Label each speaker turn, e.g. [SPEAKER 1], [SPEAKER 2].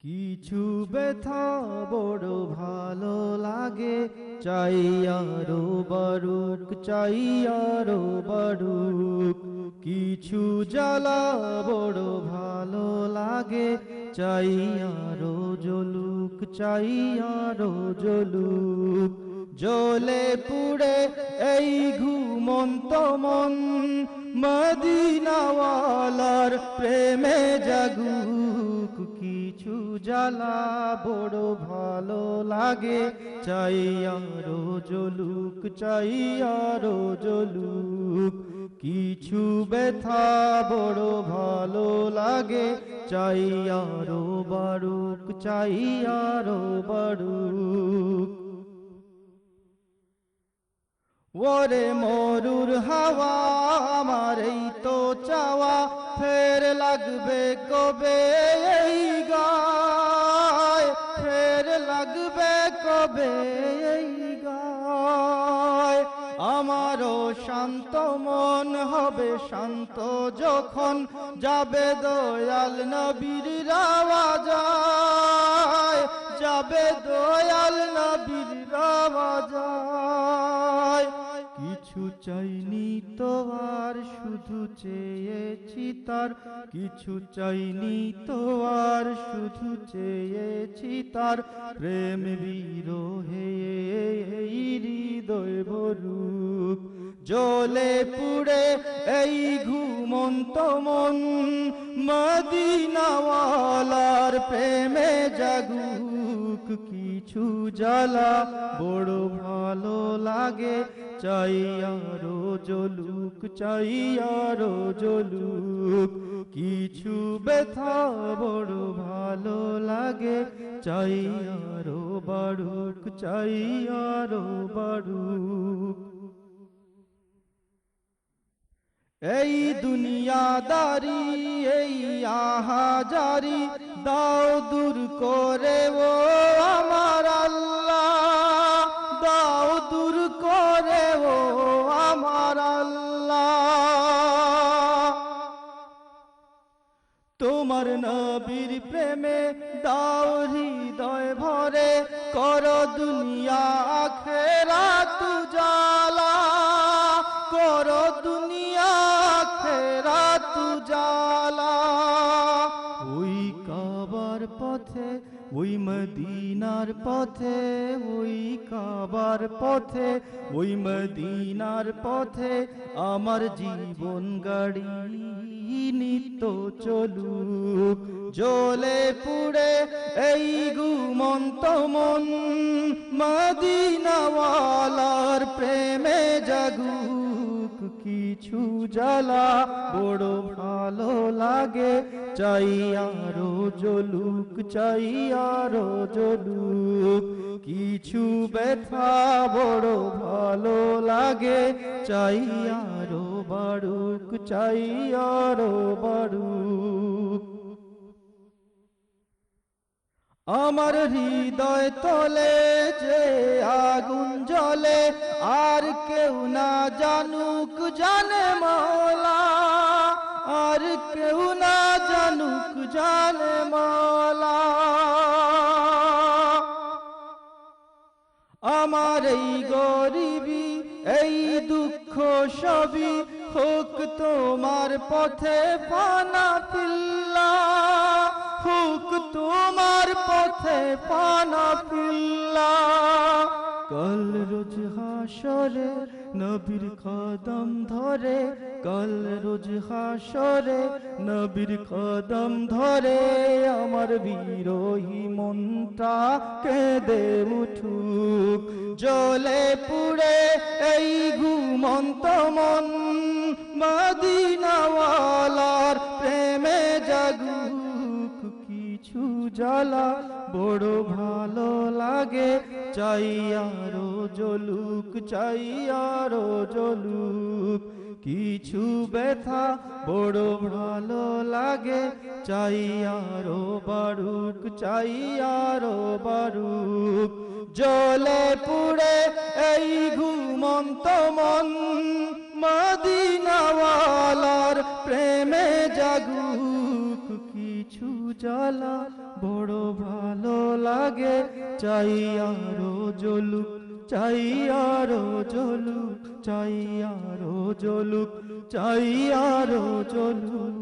[SPEAKER 1] কিছু ব্যথা বড় ভালো লাগে, চাই আরো বাড়ুক, চাই আরো বাড়ুক। কিছু জ্বালা বড় ভালো লাগে, চাই আরো জ্বলুক, চাই আরো জ্বলুক। জ্বলে পুড়ে এই ঘুমন্ত মন, মদিনাওয়ালার প্রেমে জাগুক। কিছু জ্বালা বড় ভালো লাগে, চাই আরো জ্বলুক, চাই আরো জ্বলুক। কিছু ব্যথা বড় ভালো লাগে, চাই আরো বাড়ুক, চাই আরো বাড়ুক। ওরে মরুর হাওয়া আমার এই তো চাওয়া, ফের লাগবে কবে এই গায়, ফের লাগবে কবে এই গায়। আমারও শান্ত মন হবে শান্ত যখন, যাবে দয়াল নবীর রওজায়, যাবে দয়াল নবীর রওজায়। কিছু চাইনি তো আর শুধু চেয়েছি তার, কিছু চাইনি তো আর শুধু চেয়েছি তার প্রেম বিরহে এই হৃদয় ভরুক। জ্বলে পুড়ে এই ঘুমন্ত মন, মদিনাওয়ালার প্রেমে জাগুক। কিছু জ্বালা বড় ভালো লাগে, চাই আরো জ্বলুক, চাই আরো জ্বলুক। কিছু ব্যথা বড় ভালো লাগে, চাই আরো বাড়ুক, চাই আরো বাড়ুক। এই দুনিয়াদারি এই আহাজারি দাও দূর করে ও আমার আল্লাহ, দাও দূর করে ও আমার আল্লাহ। তোমার নবীর প্রেমে দাও হৃদয় ভরে, কর দুনিয়া আখিরাত উজালা, কর দুনিয়া আখিরাত উজালা। ওই কাবার পথে ওই মদিনার পথে, ওই কাবার পথে ওই মদিনার পথে আমার জীবন গাড়ি নিত্য চলুক। জ্বলে পুড়ে এই ঘুমন্ত মন, মদিনাওয়ালার প্রেমে জাগুক। কিছু জ্বালা বড় ভালো লাগে, চাই আরো জ্বলুক, চাই আরো জ্বলুক। কিছু ব্যথা বড় ভালো লাগে, চাই আরো বাড়ুক, চাই আরো বাড়ুক। আমার হৃদয় তলে যে আগুন জ্বলে, আর কেউ না জানুক জানে মওলা, আর কেউ না জানুক জানে মওলা। আমার এই গরিবি এই দুঃখ সবই হোক তোমার পথে ফানা ফিল্লাহ, হোক তোমার পথে ফানা ফিল্লাহ। কাল রোজ হাসরে নবীর কদম ধরে, কাল রোজ হাসরে নবীর কদম ধরে আমার বিরোহী মনটা কেঁদে উঠুক। জ্বলে পুড়ে এই ঘুমন্ত মন, মদিনাওয়ালার প্রেমে জাগুক। কিছু জ্বালা বড় ভালো লাগে, চাই আরো জ্বলুক, চাই আরো জ্বলুক। কিছু ব্যথা বড় ভালো লাগে, চাই আরো বাড়ুক, চাই আরো বাড়ুক। জ্বলে পুড়ে এই ঘুমন্ত মন, মদিনাওয়ালার প্রেমে জাগুক। কিছু জ্বালা বড় ভালো লাগে, চাই আরো জ্বলুক, চাই আরো জ্বলুক, চাই আরো জ্বলুক, চাই আরো জ্বলুক।